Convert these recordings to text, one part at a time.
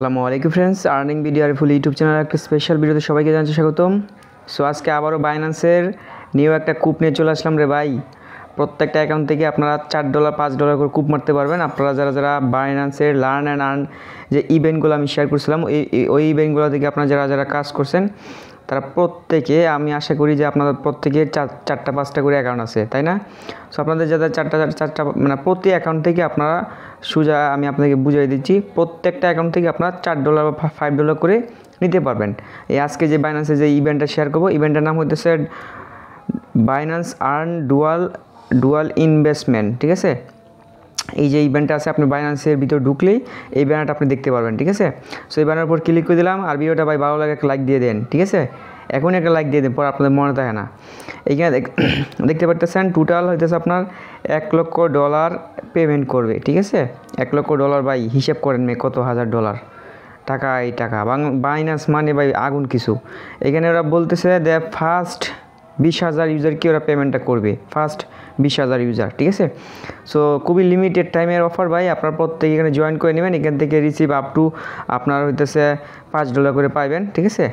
আসসালামু আলাইকুম friends, earning video আর ফুল YouTube channel একটা স্পেশাল ভিডিওতে সবাইকে জানাচ্ছি স্বাগতম। সো আজকে আবারও বাইন্যান্সের নিউ একটা কুপ নিয়ে চলে আসলাম রে ভাই। প্রত্যেকটা অ্যাকাউন্ট থেকে আপনারা $4 $5 করে কুপ মারতে পারবেন। আপনারা যারা যারা বাইন্যান্সের লার্ন অ্যান্ড আর্ন যে ইভেন্টগুলো আমি শেয়ার করছিলাম ওই ইভেন্টগুলো থেকে আপনারা যারা যারা কাজ করছেন তারা প্রত্যেকে, আমি আশা করি যে আপনাদের প্রত্যেকের চারটা পাঁচটা করে অ্যাকাউন্ট আছে, তাই না? সো আপনাদের যাদের চারটা মানে প্রতি অ্যাকাউন্ট থেকে আপনারা সোজা আমি আপনাকে বুঝিয়ে দিচ্ছি, প্রত্যেকটা অ্যাকাউন্ট থেকে আপনারা $4 বা $5 করে নিতে পারবেন। এই আজকে যে বাইন্যান্সে যে ইভেন্টটা শেয়ার করবো, ইভেন্টের নাম হইতেছে বাইন্যান্স আর্ন ডুয়াল ইনভেস্টমেন্ট, ঠিক আছে? এই যে ইভেন্টটা আছে, আপনি বাইন্যান্সের ভিতর ঢুকলেই এই ব্যানারটা আপনি দেখতে পারবেন, ঠিক আছে? সো এই ব্যানার উপর ক্লিক করে দিলাম, আর ভিডিওটা ভাই ভালো লাগে একটা লাইক দিয়ে দেন, ঠিক আছে? এখনই একটা লাইক দিয়ে দেন, পর আপনাদের মনে থাকে না। এইখানে দেখতে পারতেছেন টোটাল হইতেছে আপনার $1,00,000 পেমেন্ট করবে, ঠিক আছে? $1,00,000 ভাই হিসাব করেন কত হাজার ডলার টাকা। এই টাকা বাইন্যান্স মানে ভাই আগুন কিছু। এখানে ওরা বলতেছে যে ফার্স্ট 20,000 ইউজার কি ওরা পেমেন্টটা করবে, ফার্স্ট 20,000 ইউজার, ঠিক আছে? সো খুবই লিমিটেড টাইমের অফার ভাই, আপনার প্রত্যেকে এখানে জয়েন করে নেবেন। এখান থেকে রিসিভ আপ টু আপনার হইতেছে $5 করে পাইবেন, ঠিক আছে?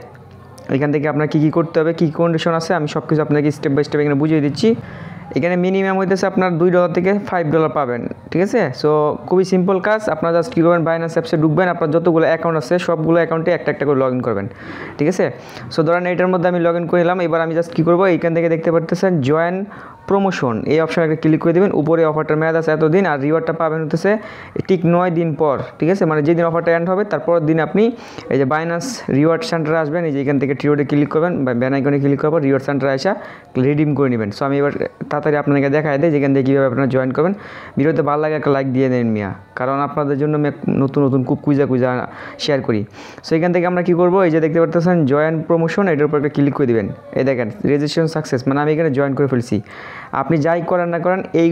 এখান থেকে আপনার কী কী করতে হবে, কী কন্ডিশন আছে, আমি সব কিছু আপনাকে স্টেপ বাই স্টেপ এখানে বুঝিয়ে দিচ্ছি। এখানে মিনিমাম হইতেছে আপনার $2 থেকে $5 পাবেন, ঠিক আছে? সো খুবই সিম্পল কাজ। আপনারা জাস্ট কী করবেন, বাইন্যান্স অ্যাপসে ঢুকবেন, আপনার যতগুলো অ্যাকাউন্ট আছে সবগুলো অ্যাকাউন্টে একটা একটা করে লগ ইন করবেন, ঠিক আছে? সো ধরেন এটার মধ্যে আমি লগ ইন করে নিলাম। এবার আমি জাস্ট কী করবো, এইখান থেকে দেখতে পারতেছেন জয়েন প্রমোশন, এই অপশানে একটা ক্লিক করে দেবেন। উপরে অফারটার মেয়াদ আছে এতদিন, আর রিওয়ার্ডটা পাবেন হতেছে ঠিক 9 দিন পর, ঠিক আছে? মানে যেদিন অফারটা এন্ড হবে তারপরের দিন আপনি এই যে বাইন্যান্স রিওয়ার্ড সেন্টারে আসবেন। এই যে এখান থেকে রিওয়ার্ডে ক্লিক করবেন, ব্যান আইকনে ক্লিক করবেন, রিওয়ার্ড সেন্টারে আসা রিডিম করে নেবেন। সো আমি এবার তাড়াতাড়ি আপনাকে দেখাই দেয় যেখান থেকে কীভাবে আপনারা জয়েন করবেন। ভিডিওতে ভালো লাগে একটা লাইক দিয়ে দেন মিয়া, কারণ আপনাদের জন্য আমি নতুন নতুন খুব কুইজা শেয়ার করি। সো এখান থেকে আমরা কী করবো, এই যে দেখতে পাচ্ছেন জয়েন প্রমোশন, এটার উপর একটা ক্লিক করে দেবেন। এই দেখেন রেজিস্ট্রেশন সাকসেস, মানে আমি এখানে জয়েন করে ফেলছি। আপনি যাই করেন না করেন এই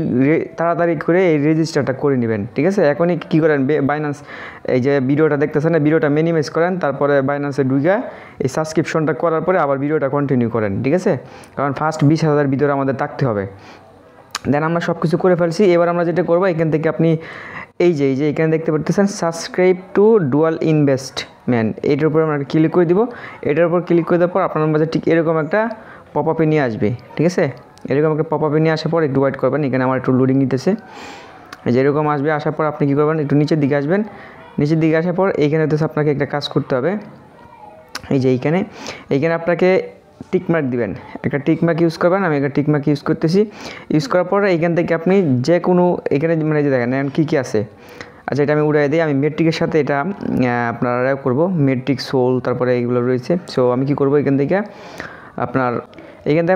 তাড়াতাড়ি করে এই রেজিস্টারটা করে নেবেন, ঠিক আছে? এখনই কী করেন, বাইন্যান্স এই যে ভিডিওটা দেখতেছেন না, ভিডিওটা মিনিমাইজ করেন, তারপরে বাইন্যান্সে ঢুকে এই সাবস্ক্রিপশনটা করার পরে আবার ভিডিওটা কন্টিনিউ করেন, ঠিক আছে? কারণ ফার্স্ট 20,000 ভিতরে আমাদের থাকতে হবে। দেন আমরা সব কিছু করে ফেলছি। এবার আমরা যেটা করবো, এখান থেকে আপনি এই যে এখানে দেখতে পাচ্ছেন সাবস্ক্রাইব টু ডুয়াল ইনভেস্টমেন্ট, এটার উপর আমরা ক্লিক করে দিব। এটার উপর ক্লিক করে দেওয়ার পর আপনার মাঝে ঠিক এরকম একটা পপ আপে নিয়ে আসবে, ঠিক আছে? এরকম একটা পপ আপে নিয়ে আসার পর একটু ওয়েট করবেন, এখানে আমার একটু লোডিং নিতেছে। যেরকম আসবে, আসার পর আপনি কী করবেন, একটু নিচের দিকে আসবেন। নিচের দিকে আসার পর এইখানে হচ্ছে আপনাকে একটা কাজ করতে হবে। এই যে এইখানে আপনাকে টিকমার্ক দিবেন, একটা টিকমার্ক ইউজ করবেন। আমি একটা টিকমার্ক ইউজ করতেছি। ইউজ করার পরে এইখান থেকে আপনি যে কোনো এখানে মানে যে দেখেন কী কী আছে। আচ্ছা, এটা আমি উড়াই দিই। আমি মেট্রিকের সাথে এটা আপনারা করবো, মেট্রিক সোল, তারপরে এইগুলো রয়েছে। সো আমি কী করবো, এখান থেকে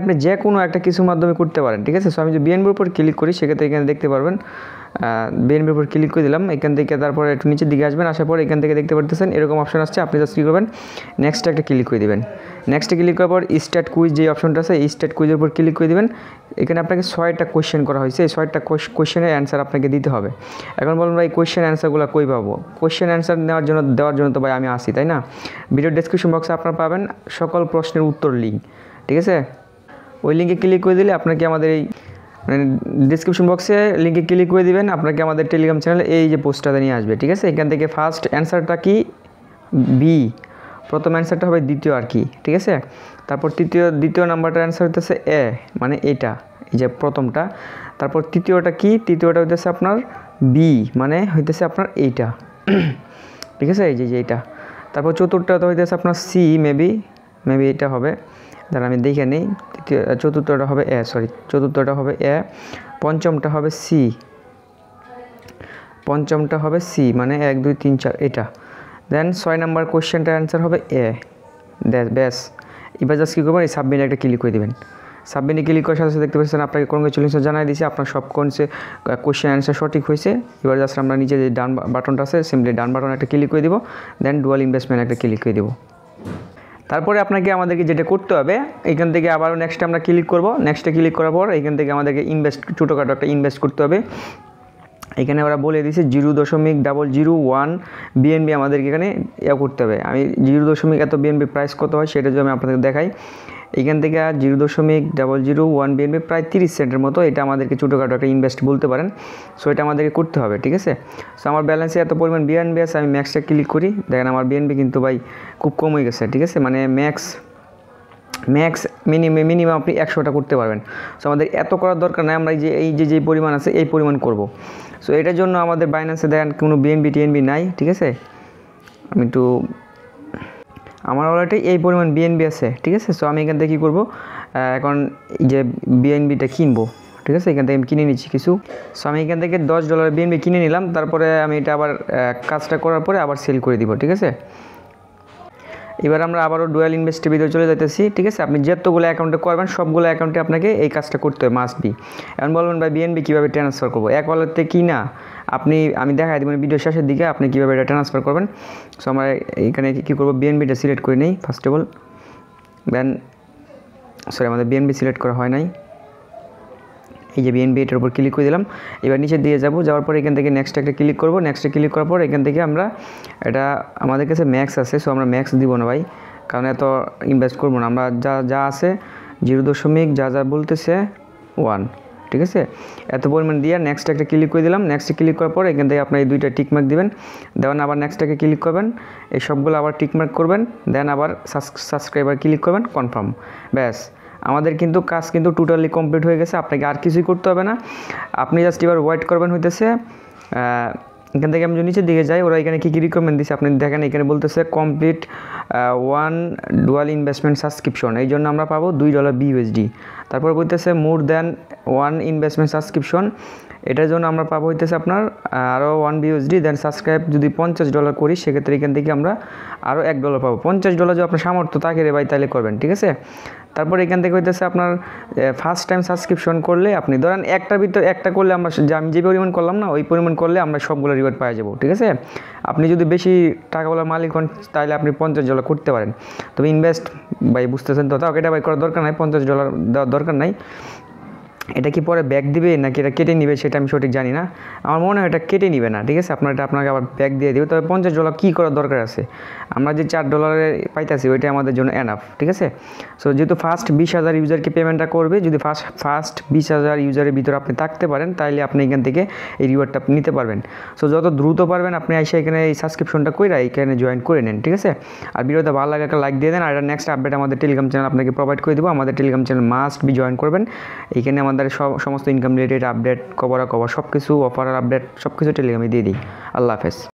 আপনি যে কোনো একটা কিছুর মাধ্যমে করতে পারেন, ঠিক আছে? সো আমি যে বিএনবির উপর ক্লিক করি, সেক্ষেত্রে এখানে দেখতে পারবেন বিএনবির উপর ক্লিক করে দিলাম। এখান থেকে তারপরে একটু নিচের দিকে আসবেন, আসার পর এখান থেকে দেখতে পারতেছেন এরকম অপশন আসছে। আপনি জাস্ট কী করবেন, নেক্সট একটা ক্লিক করে দেবেন। নেক্সটে ক্লিক করার পর স্টার্ট কুইজ যে অপশনটা আছে, এই স্টার্ট কুইজের উপর ক্লিক করে দেবেন। এখানে আপনাকে 6টা কোয়েশ্চেন করা হয়েছে, এই 6টা কোয়েশ্চেনের অ্যান্সার আপনাকে দিতে হবে। এখন বলুন ভাই কোয়েশ্চেন অ্যান্সারগুলো কই পাবো? কোয়েশ্চেন অ্যান্সার দেওয়ার জন্য তো ভাই আমি আসি, তাই না? ভিডিও ডেসক্রিপশন বক্সে আপনারা পাবেন সকল প্রশ্নের উত্তর লিঙ্ক, ঠিক আছে? ওই লিঙ্কে ক্লিক করে দিলে আপনাকে আমাদের এই মানে ডিসক্রিপশন বক্সে লিঙ্কে ক্লিক করে দিবেন, আপনাকে আমাদের টেলিগ্রাম চ্যানেলে এই যে পোস্টটা নিয়ে আসবে, ঠিক আছে? এখান থেকে ফার্স্ট অ্যান্সারটা কি, বি। প্রথম অ্যান্সারটা হবে দ্বিতীয় আর কি, ঠিক আছে? তারপর দ্বিতীয় নাম্বারটার অ্যান্সার হইতেছে এ, মানে এটা, এই যে প্রথমটা। তারপর তৃতীয়টা কি, তৃতীয়টা হইতেছে আপনার বি, মানে হইতেছে আপনার এইটা, ঠিক আছে? এই যে এইটা। তারপর চতুর্থটা হইতেছে আপনার সি, মেবি এটা হবে, তাহলে আমি দেখে নিই। চতুর্থটা হবে এ, চতুর্থটা হবে এ। পঞ্চমটা হবে সি, মানে 1 2 3 4 এটা। দেন 6 নাম্বার কোয়েশ্চেনটার অ্যান্সার হবে এ। ব্যাস, এবার জাস্ট কী করবেন, এই সাবমিটে একটা ক্লিক করে দেবেন। সাবমিটে ক্লিক করার সাথে সাথে দেখতে পাচ্ছেন আপনাকে কনগ্রেচুলেশন জানাই দিয়েছি, আপনার সব কোয়েশ্চেন অ্যান্সার সঠিক হয়েছে। এবার জাস্ট আমরা নিচে যে ডান বাটনটা আছে, সিম্পলি ডান বাটন একটা ক্লিক করে দিব। দেন ডুয়াল ইনভেস্টমেন্ট একটা ক্লিক করে দেবো। তারপরে আমাদেরকে যেটা করতে হবে, এখান থেকে আবারও নেক্সটে আমরা ক্লিক করব। নেক্সটে ক্লিক করার পর এখান থেকে আমাদেরকে ছোটোখাটো একটা ইনভেস্ট করতে হবে। এখানে ওরা বলে দিয়েছে 0.001 বিএনবি আমাদেরকে এখানে করতে হবে। আমি 0. এত বিএনবি প্রাইস কত হয় সেটা যদি আমি আপনাদের দেখাই। এখান থেকে 0.001 BNB প্রায় 30 সেন্টের মতো, এটা আমাদেরকে ছোটোখাটো একটা ইনভেস্ট বলতে পারেন। সো এটা আমাদেরকে করতে হবে, ঠিক আছে। সো আমার ব্যালেন্সে এত পরিমাণ BNB আছে, আমি ম্যাক্সটা ক্লিক করি, দেখেন আমার BNB কিন্তু ভাই খুব কম হয়ে গেছে, ঠিক আছে। মানে ম্যাক্স মিনিমাম আপনি 100টা করতে পারবেন। সো আমাদের এত করার দরকার নাই, আমরা যে পরিমাণ আছে এই পরিমাণ করব। সো এটার জন্য আমাদের বাইন্যান্সে দেখেন কোনো BNB নাই, ঠিক আছে। আমি একটু আমার ওয়ালেটে এই পরিমাণ BNB আছে, ঠিক আছে। সো আমি এখান থেকে কী করবো, এখন এই যে BNBটা কিনবো, ঠিক আছে। এখান থেকে আমি কিনে নিচ্ছি কিছু। সো আমি এখান থেকে $10 BNB কিনে নিলাম, তারপরে আমি এটা আবার কাজটা করার পরে আবার সেল করে দিব, ঠিক আছে। এবার আমরা আবারও ডুয়াল ইনভেস্টের ভিতরে চলে যাইতেছি, ঠিক আছে। আপনি যতগুলো অ্যাকাউন্টে করবেন সবগুলো অ্যাকাউন্টে আপনাকে এই কাজটা করতে হবে, মাস্ট বি। এখন বলবেন ভাই BNB কীভাবে ট্রান্সফার করবো, এক ওয়ালেট থেকে কি না আমি দেখাই দেবেন ভিডিও শেষের দিকে আপনি কীভাবে এটা ট্রান্সফার করবেন। সো আমরা এখানে কী করবো, BNBটা সিলেক্ট করে নিই ফার্স্ট অফ অল। দেন আমাদের BNB সিলেক্ট করা হয় নাই, এই যে BNB এটার উপর ক্লিক করে দিলাম। এবার নিচের দিকে যাওয়ার পর এখান থেকে নেক্সট একটা ক্লিক করব, নেক্সটে ক্লিক করার পর এখান থেকে আমরা এটা আমাদের কাছে ম্যাক্স আছে, সো আমরা ম্যাক্স দিব না ভাই, কারণ এত ইনভেস্ট করবো না। আমরা যা আছে 0. যা বলতেছে 1, ঠিক আছে। এত পরিমাণ দিয়ে নেক্সট একটা ক্লিক করে দিলাম। নেক্সটে ক্লিক করার পর এখান থেকে আপনার এই দুইটা টিকমার্ক দিবেন, দেন আবার নেক্সটটাকে ক্লিক করবেন, এই সবগুলো আবার টিকমার্ক করবেন, দেন আবার সাবস্ক্রাইবার ক্লিক করবেন, কনফার্ম। ব্যাস আমাদের কিন্তু কাজ কিন্তু টোটালি কমপ্লিট হয়ে গেছে, আপনাকে আর কিছুই করতে হবে না। আপনি জাস্ট এবার ওয়েট করবেন হইতেছে। এখান থেকে আমি যদি নিচের দিকে যাই, ওরা এখানে কী রিকমেন্ড দিচ্ছে আপনি দেখেন, এখানে বলতেছে কমপ্লিট 1 ডুয়াল ইনভেস্টমেন্ট সাবস্ক্রিপশন, এই জন্য আমরা পাবো $2 BUSD। তারপর বলতেছে মোর দ্যান 1 ইনভেস্টমেন্ট সাবস্ক্রিপশন, এটার জন্য আমরা পাবো হইতেছে আপনার আরও 1 BUSD। দেন সাবস্ক্রাইব যদি $50 করি, সেক্ষেত্রে এখান থেকে আমরা আরও $1 পাবো। $50 যদি আপনার সামর্থ্য থাকে রে ভাই তাহলে করবেন, ঠিক আছে। তারপর এখান থেকে হইতেছে আপনার ফার্স্ট টাইম সাবস্ক্রিপশন করলে আপনি ধরেন একটার ভিতর একটা করলে আমি যে পরিমাণ করলাম না ওই পরিমাণ করলে আমরা সবগুলো রিওয়ার্ড পাওয়া যাবো, ঠিক আছে। আপনি যদি বেশি টাকাওয়ালা মালিক হন তাহলে আপনি $50 করতে পারেন। তবে ইনভেস্ট ভাই বুঝতেছেন তো, তাও এটা ভাই করার দরকার নাই, $50 দেওয়ার দরকার নাই। এটা কি পরে ব্যাক দিবে নাকি এটা কেটে নিবে সেটা আমি সঠিক জানি না, আমার মনে হয় এটা কেটে নিবে না, ঠিক আছে। এটা আপনাকে আবার ব্যাক দিয়ে দেবে। তবে $50 কী করার দরকার আছে, আমরা যে $4 পাইতেছি ওইটা আমাদের জন্য এনাফ, ঠিক আছে। সো যেহেতু ফার্স্ট 20,000 ইউজারকে পেমেন্টটা করবে, যদি ফার্স্ট 20,000 ইউজারের ভিতরে আপনি থাকতে পারেন তাহলে আপনি এখান থেকে এই রিওয়ার্ডটা নিতে পারবেন। সো যত দ্রুত পারবেন আপনি এসে এখানে এই সাবস্ক্রিপশনটা করে এখানে জয়েন করে নেন, ঠিক আছে। আর ভিডিওটা ভালো লাগে একটা লাইক দিয়ে দেন। আর এটা নেক্সট আপডেট আমাদের টেলিগ্রাম চ্যানেল আপনাকে প্রোভাইড করে দেবো, আমাদের Telegram channel must be join করবেন। এইখানে আমাদের সমস্ত ইনকাম রিলেটেড আপডেট, খবরাখবর সব কিছু, অফার আপডেট সব কিছু টেলিগ্রামে দিয়ে দিই। আল্লাহ হাফেজ।